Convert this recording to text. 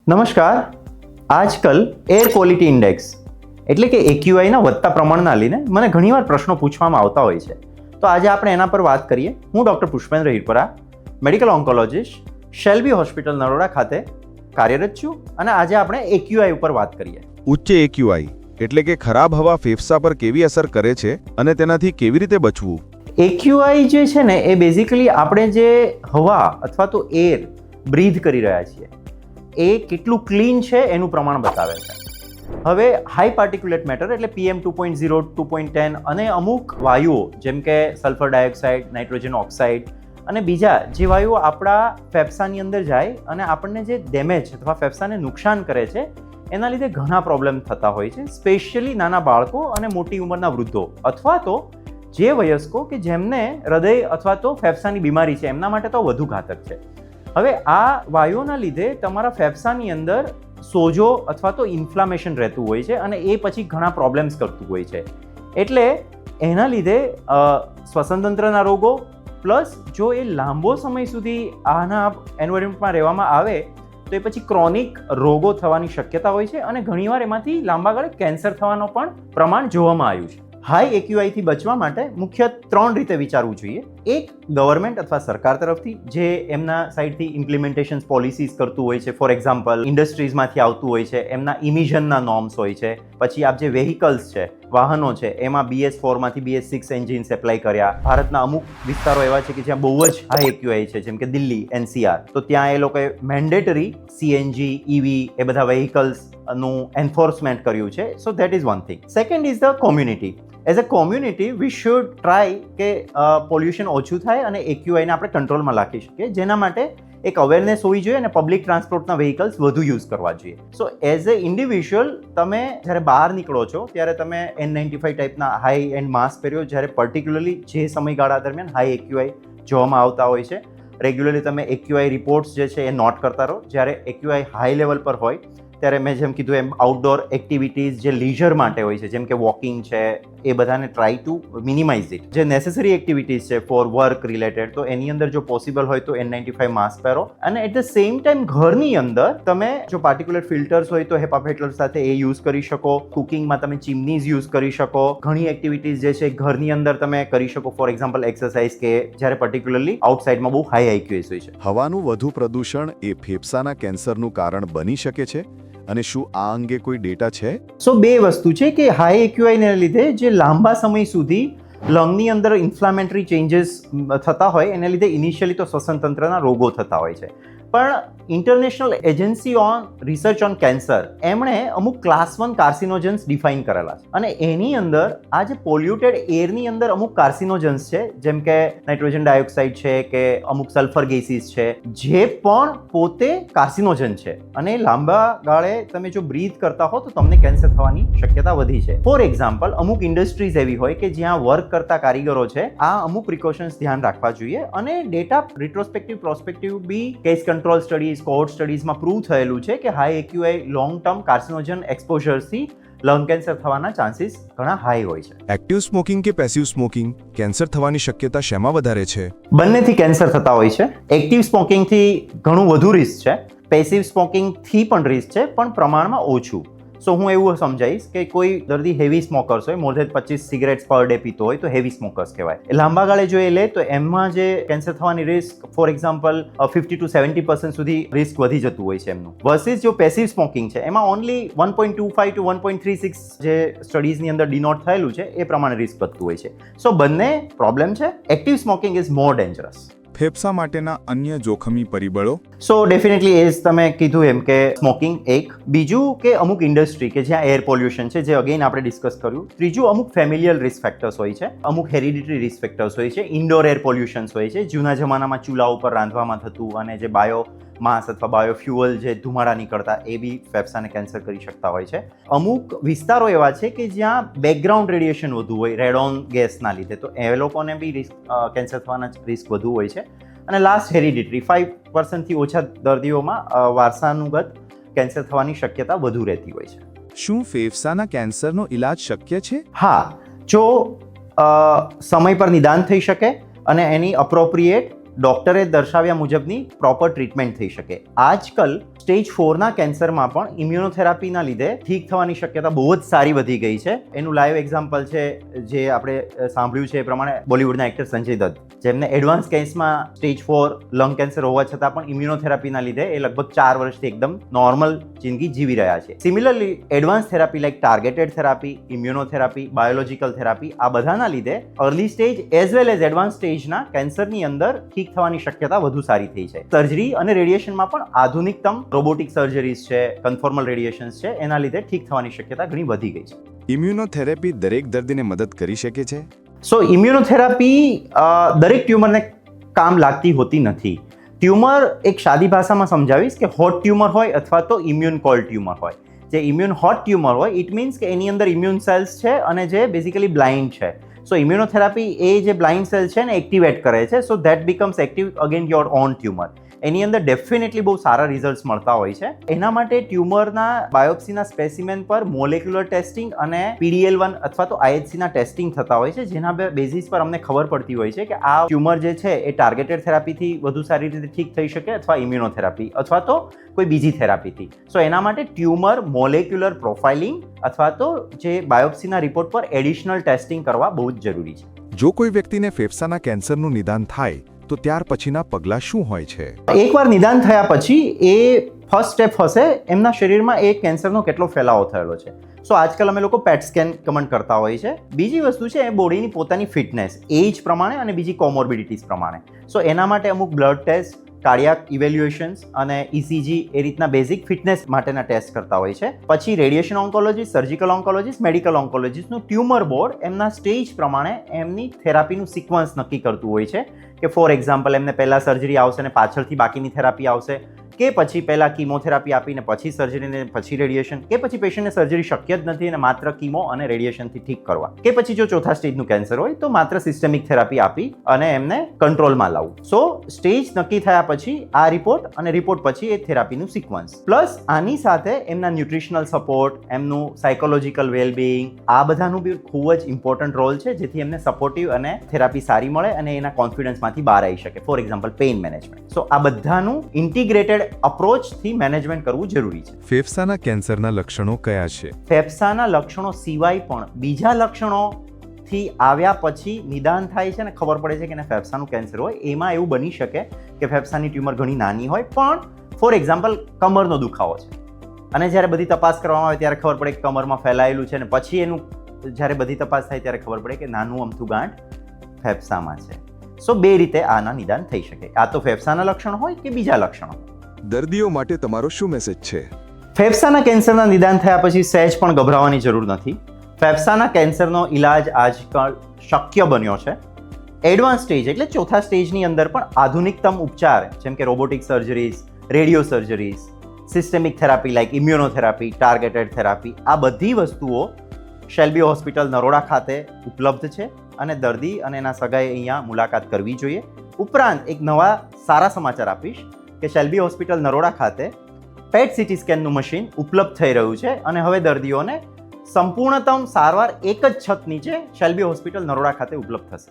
નમસ્કાર. આજકાલ air quality index એટલે કે AQIના વધતા પ્રમાણના લીધે મને ઘણીવાર પ્રશ્નો પૂછવામાં આવતા હોય છે. તો આજે આપણે એના પર વાત કરીએ. હું doctor Pushpendra Hirpara, medical oncologist, Shalby hospital Naroda ખાતે કાર્યરત છું અને આજે આપણે AQI ઉપર વાત કરીએ. ઉચ્ચ AQI એટલે કે ખરાબ હવા ફેફસા પર કેવી અસર કરે છે અને તેનાથી કેવી રીતે બચવું? AQI જે છે ને એ બેઝિકલી આપણે જે હવા અથવા તો એર બ્રીથ કરી રહ્યા છીએ એ કેટલું ક્લીન છે એનું પ્રમાણ બતાવે છે. હવે હાઈ પાર્ટિક્યુલેટ મેટર એટલે PM 2.0, 2.10 અને અમુક વાયુઓ જેમ કે સલ્ફર ડાયોક્સાઇડ, નાઇટ્રોજન ઓક્સાઇડ અને બીજા જે વાયુઓ આપણા ફેફસાની અંદર જાય અને આપણને જે ડેમેજ અથવા ફેફસાને નુકસાન કરે છે એના લીધે ઘણા પ્રોબ્લેમ થતા હોય છે, સ્પેશિયલી નાના બાળકો અને મોટી ઉંમરના વૃદ્ધો અથવા તો જે વયસ્કો કે જેમને હૃદય અથવા તો ફેફસાની બીમારી છે એમના માટે તો વધુ ઘાતક છે. હવે આ વાયુઓના લીધે તમારા ફેફસાની અંદર સોજો અથવા તો ઇન્ફ્લામેશન રહેતું હોય છે અને એ પછી ઘણા પ્રોબ્લેમ્સ કરતું હોય છે. એટલે એના લીધે શ્વસનતંત્રના રોગો પ્લસ જો એ લાંબો સમય સુધી આના એન્વાયરમેન્ટમાં રહેવામાં આવે તો એ પછી ક્રોનિક રોગો થવાની શક્યતા હોય છે અને ઘણીવાર એમાંથી લાંબા ગાળે કેન્સર થવાનો પણ પ્રમાણ જોવામાં આવ્યું છે. હાઈ AQI થી બચવા માટે મુખ્ય 3 રીતે વિચારવું જોઈએ. એક, ગવર્મેન્ટ અથવા સરકાર તરફથી જે એમના સાઈડથી ઇમ્પ્લિમેન્ટેશન પોલિસીસ કરતું હોય છે. ફોર એક્ઝામ્પલ ઇન્ડસ્ટ્રીઝમાંથી આવતું હોય છે, એમના ઇમિશનના નોર્મ્સ હોય છે. પછી આપ જે વેહિકલ્સ છે, વાહનો છે, એમાં BS4 માંથી BS6 એન્જિન્સ એપ્લાય કર્યા. ભારતના અમુક વિસ્તારો એવા છે કે જ્યાં બહુ જ હાઈ AQI છે, જેમ કે દિલ્હી, NCR, તો ત્યાં એ લોકોએ મેન્ડેટરી CNG, EV એ બધા વેહિકલ્સ નું એન્ફોર્સમેન્ટ કર્યું છે. So that is one thing. Second is the community. As a community we should try કે પોલ્યુશન ઓછું થાય અને AQIને આપણે કંટ્રોલમાં રાખી શકીએ, જેના માટે એક અવેરનેસ હોવી જોઈએ અને પબ્લિક ટ્રાન્સપોર્ટના વ્હીકલ્સ વધુ યુઝ કરવા જોઈએ. સો એઝ અ ઇન્ડિવિજ્યુઅલ તમે જ્યારે બહાર નીકળો છો ત્યારે તમે N95 ટાઈપના હાઈ એન્ડ માસ્ક પહેર્યો, જ્યારે પર્ટિક્યુલરલી જે સમયગાળા દરમિયાન હાઈ AQI જોવામાં આવતા હોય છે. રેગ્યુલરલી તમે AQI રિપોર્ટ્સ જે છે એ નોટ કરતા રહો. જ્યારે AQI હાઈ લેવલ પર હોય ત્યારે મેં જેમ કીધું એમ આઉટડોર એક્ટિવિટીઝ જે લીઝર માટે હોય છે, જેમ કે વોકિંગ છે, એ બધાને ટ્રાય ટુ મિનિમાઇઝ ઇટ. જે નેસેસરી એક્ટિવિટીઝ છે ફોર વર્ક રિલેટેડ, તો એની અંદર જો પોસિબલ હોય તો N95 માસ્ક પહેરો. અને એટ ધ સેમ ટાઈમ ઘરની અંદર તમે જો પાર્ટિક્યુલર ફિલ્ટર્સ હોય તો HEPA ફિલ્ટર સાથે એ યુઝ કરી શકો. કુકિંગમાં તમે ચીમનીઝ યુઝ કરી શકો. ઘણી એક્ટિવિટીઝ જે છે ઘરની અંદર તમે કરી શકો. ફોર એક્ઝામ્પલ એક્સરસાઇઝ કે જ્યારે પર્ટિક્યુલરલી આઉટસાઇડમાં બહુ હાઈ AQI હોય છે. હવાનું વધુ પ્રદૂષણ એ ફેફસાના કેન્સરનું કારણ બની શકે છે અને શું આ અંગે કોઈ ડેટા છે? સો બે વસ્તુ છે કે હાઈ AQI ને લીધે જે લાંબા સમય સુધી લંગની અંદર ઇન્ફ્લામેટરી ચેન્જીસ થતા હોય એને લીધે ઇનિશિયલી તો શ્વસનતંત્રના રોગો થતા હોય છે. પણ international agency on research on cancer એમણે અમુક ક્લાસ 1 કાર્સિનોજન્સ ડિફાઇન કરેલા છે અને એની અંદર આ જે પોલ્યુટેડ એરની અંદર અમુક કાર્સિનોજન્સ છે, જેમ કે નાઇટ્રોજન ડાયોક્સાઇડ છે કે અમુક સલ્ફર ગેસીસ છે, જે પણ પોતે કાર્સિનોજન છે અને લાંબા ગાળે તમે જો બ્રીથ કરતા હો તો તમને કેન્સર થવાની શક્યતા વધી છે. ફોર એક્ઝામ્પલ અમુક ઇન્ડસ્ટ્રીઝ એવી હોય કે જ્યાં વર્ક કરતા કારીગરો છે, આ અમુક પ્રિકોશન્સ ધ્યાન રાખવા જોઈએ અને ડેટા રિટ્રોસ્પેક્ટિવ પ્રોસ્પેક્ટિવ બી કેસ કંટ્રોલ સ્ટડીઝ, કોહોર્ટ સ્ટડીઝમાં પ્રૂવ થયેલું છે કે high AQI long term carcinogen એક્સપોઝરથી લંગ કેન્સર થવાના ચાન્સીસ ઘણા હાઈ હોય છે. એક્ટિવ સ્મોકિંગ કે પેસિવ સ્મોકિંગ કેન્સર થવાની શક્યતા શેમાં વધારે છે? બંનેથી કેન્સર થતા હોય છે. એક્ટિવ સ્મોકિંગથી ઘણું વધુ રિસ્ક છે, પેસિવ સ્મોકિંગથી પણ રિસ્ક છે, પણ પ્રમાણમાં ઓછું. સો હું એવું સમજાવીશ કે કોઈ દર્દી હેવી સ્મોકર્સ હોય, more than 25 cigarettes per day પીતો હોય તો હેવી સ્મોકર્સ કહેવાય. લાંબા ગાળે જો એ લે તો એમાં જે કેન્સર થવાની રિસ્ક ફોર એક્ઝામ્પલ 50 to 70% સુધી રિસ્ક વધી જતું હોય છે એમનું. વર્સિસ જો પેસિવ સ્મોકિંગ છે એમાં ઓનલી 1.25 to 1.36 જે સ્ટડીઝની અંદર ડિનોટ થયેલું છે એ પ્રમાણે રિસ્ક વધતું હોય છે. સો બંને પ્રોબ્લેમ છે. Active smoking is more dangerous. ફેફસા માટેના અન્ય જોખમી પરિબળો? સો ડેફિનેટલી એઝ તમે કીધું એમ કે સ્મોકિંગ એક, બીજું કે અમુક ઇન્ડસ્ટ્રી કે જ્યાં એર પોલ્યુશન છે, જે અગેન આપણે ડિસ્કસ કર્યું. ત્રીજું અમુક ફેમિલિયલ રિસ્ક ફેક્ટર્સ હોય છે, અમુક હેરિડિટરી રિસ્ક ફેક્ટર્સ હોય છે, ઇન્ડોર એર પોલ્યુશન્સ હોય છે, જૂના જમાનામાં ચૂલા ઉપર રાંધવામાં થતું અને જે બાયો માસ અથવા બાયોફ્યુઅલ જે ધુમાડા નીકળતા એ બી ફેફસાને કેન્સર કરી શકતા હોય છે. અમુક વિસ્તારો એવા છે કે જ્યાં બેકગ્રાઉન્ડ રેડિયેશન વધુ હોય રેડોન ગેસના લીધે, તો એ લોકોને બી રિસ્ક કેન્સર થવાના રિસ્ક વધુ હોય છે. અને લાસ્ટ હેરિડિટરી 5% થી ઓછા દર્દીઓમાં વારસાનુગત કેન્સર થવાની શક્યતા વધુ રહેતી હોય છે. શું ફેફસાના કેન્સરનો ઇલાજ શક્ય છે? હા, જો સમય પર નિદાન થઈ શકે અને એની અપ્રોપ્રિએટ ડોક્ટરે દર્શાવ્યા મુજબની પ્રોપર ટ્રીટમેન્ટ થઈ શકે. આજકાલ સ્ટેજ 4ના કેન્સરમાં પણ ઇમ્યુનોથેરાપીના લીધે ઠીક થવાની શક્યતા બહુ જ સારી વધી ગઈ છે. એનું લાઈવ એક્ઝામ્પલ છે જે આપણે સાંભળ્યું છે એ પ્રમાણે બોલિવૂડના એક્ટર સંજય દત્ત, જેમને એડવાન્સ કેસમાં સ્ટેજ 4 લંગ કેન્સર હોવા છતાં પણ ઇમ્યુનોથેરાપીના લીધે એ લગભગ 4 વર્ષથી એકદમ નોર્મલ જિંદગી જીવી રહ્યા છે. Similarly advance therapy like targeted therapy, immunotherapy, biological therapy આ બધાના લીધે early stage as well as advance સ્ટેજના કેન્સરની અંદર ઠીક થવાની શક્યતા વધુ સારી થઈ છે. સર્જરી અને રેડિયેશનમાં પણ આધુનિકતમ રોબોટિક સર્જરીઝ છે, કન્ફોર્મલ રેડિયેશન્સ છે, એના લીધે ઠીક થવાની શક્યતા ઘણી વધી ગઈ છે. ઇમ્યુનોથેરાપી દરેક દર્દીને મદદ કરી શકે છે? સો ઇમ્યુનોથેરાપી દરેક ટ્યુમરને કામ લાગતી હોતી નથી. ટ્યુમર એક સાદી ભાષામાં સમજાવીશ કે હોટ ટ્યુમર હોય અથવા તો ઇમ્યુન કોલ્ડ ટ્યુમર હોય. જે ઇમ્યુન હોટ ટ્યુમર હોય ઇટ મીન્સ કે એની અંદર ઇમ્યુન સેલ્સ છે અને જે બેઝિકલી બ્લાઇન્ડ છે. સો ઇમ્યુનોથેરાપી એ જે બ્લાઇન્ડ સેલ છે ને એક્ટિવેટ કરે છે, so that becomes active again your own tumour. એની અંદર ડેફિનેટલી બહુ સારા રિઝલ્ટ્સ મળતા હોય છે. એના માટે ટ્યુમરના બાયોપ્સીના સ્પેસિમેન પર મોલેક્યુલર ટેસ્ટિંગ અને PDL1 અથવા તો IHCના ટેસ્ટિંગ થતા હોય છે, જેના બેઝિસ પર અમને ખબર પડતી હોય છે કે આ ટ્યુમર જે છે એ ટાર્ગેટેડ થેરાપીથી વધુ સારી રીતે ઠીક થઈ શકે અથવા ઇમ્યુનોથેરાપી અથવા તો કોઈ બીજી થેરાપીથી. સો એના માટે ટ્યુમર મોલેક્યુલર પ્રોફાઇલિંગ અથવા તો જે બાયોપ્સીના રિપોર્ટ પર એડિશનલ ટેસ્ટિંગ કરવા બહુ જ જરૂરી છે. જો કોઈ વ્યક્તિને ફેફસાના કેન્સરનું નિદાન થાય તો ત્યાર પછીના પગલાં શું હોય છે? એકવાર નિદાન થયા પછી એ ફર્સ્ટ સ્ટેપ હશે એમના શરીરમાં એ કેન્સરનો કેટલો ફેલાવો થયેલો છે. સો આજકાલ અમે લોકો પેટ સ્કેન કમેન્ટ કરતા હોઈએ છીએ. બીજી વસ્તુ છે એ બોડીની પોતાની ફિટનેસ, એજ પ્રમાણે અને બીજી કોમોર્બિડિટીઝ પ્રમાણે. સો એના માટે અમુક બ્લડ ટેસ્ટ, કાર્ડિયાક ઇવેલ્યુએશન્સ અને ECG એ રીતના બેઝિક ફિટનેસ માટેના ટેસ્ટ કરતા હોય છે. પછી radiation oncologist, surgical oncologist, medical ઓન્કોલોજીસ્ટનું ટ્યુમર બોર્ડ એમના સ્ટેજ પ્રમાણે એમની થેરાપીનું સિક્વન્સ નક્કી કરતું હોય છે કે ફોર એક્ઝામ્પલ એમને પહેલાં સર્જરી આવશે ને પાછળથી બાકીની થેરાપી આવશે, કે પછી પહેલાં કીમોથેરાપી આપીને પછી સર્જરીને પછી રેડિયેશન, કે પછી પેશન્ટને સર્જરી શક્ય જ નથી અને માત્ર કીમો અને રેડિયેશનથી ઠીક કરવા, કે પછી જો ચોથા સ્ટેજનું કેન્સર હોય તો માત્ર સિસ્ટેમિક થેરાપી આપી અને એમને કંટ્રોલમાં લાવવું. સો સ્ટેજ નક્કી થયા પછી આ રિપોર્ટ અને રિપોર્ટ પછી એ થેરાપીનું સિક્વન્સ પ્લસ આની સાથે એમના ન્યુટ્રિશનલ સપોર્ટ, એમનું સાયકોલોજીકલ વેલબિંગ, આ બધાનું બી ખૂબ જ ઇમ્પોર્ટન્ટ રોલ છે જેથી એમને સપોર્ટિવ અને થેરાપી સારી મળે અને એના કોન્ફિડન્સમાંથી બહાર આવી શકે. For example pain management. So આ બધાનું ઇન્ટિગ્રેટેડ અપ્રોચથી મેનેજમેન્ટ કરવું જરૂરી છે. ફેફસાના કેન્સરના લક્ષણો કયા છે? ફેફસાના લક્ષણો સિવાય પણ બીજા લક્ષણોથી આવ્યા પછી નિદાન થાય છે ને ખબર પડે છે કે એને ફેફસાનું કેન્સર હોય. એમાં એવું બની શકે કે ફેફસાની ટ્યુમર ઘણી નાની હોય પણ ફોર એક્ઝામ્પલ કમરનો દુખાવો છે અને જ્યારે બધી તપાસ કરવામાં આવે ત્યારે ખબર પડે કે કમરમાં ફેલાયેલું છે ને પછી એનું જ્યારે બધી તપાસ થાય ત્યારે ખબર પડે કે નાનું અમથું ગાંઠ ફેફસામાં છે. સો બે રીતે આના નિદાન થઈ શકે. આ તો ફેફસાના લક્ષણો હોય કે બીજા લક્ષણો. દર્દીઓ માટે તમારો શું મેસેજ છે? ફેફસાના કેન્સરના નિદાન થયા પછી સહેજ પણ ગભરાવાની જરૂર નથી. ફેફસાના કેન્સરનો ઇલાજ આજકાલ શક્ય બન્યો છે. એડવાન્સ સ્ટેજ એટલે ચોથા સ્ટેજની અંદર પણ આધુનિકતમ ઉપચાર જેમ કે robotic surgeries, radio surgeries, systemic therapy like immunotherapy, targeted therapy, આ બધી વસ્તુઓ શેલ્બી હોસ્પિટલ નરોડા ખાતે ઉપલબ્ધ છે અને દર્દી અને એના સગાએ અહીંયા મુલાકાત કરવી જોઈએ. ઉપરાંત એક નવા સારા સમાચાર આપીશ કે શેલ્બી હોસ્પિટલ નરોડા ખાતે પેટ CT સ્કેનનું મશીન ઉપલબ્ધ થઈ રહ્યું છે અને હવે દર્દીઓને સંપૂર્ણતમ સારવાર એક જ છત નીચે શેલ્બી હોસ્પિટલ નરોડા ખાતે ઉપલબ્ધ થશે.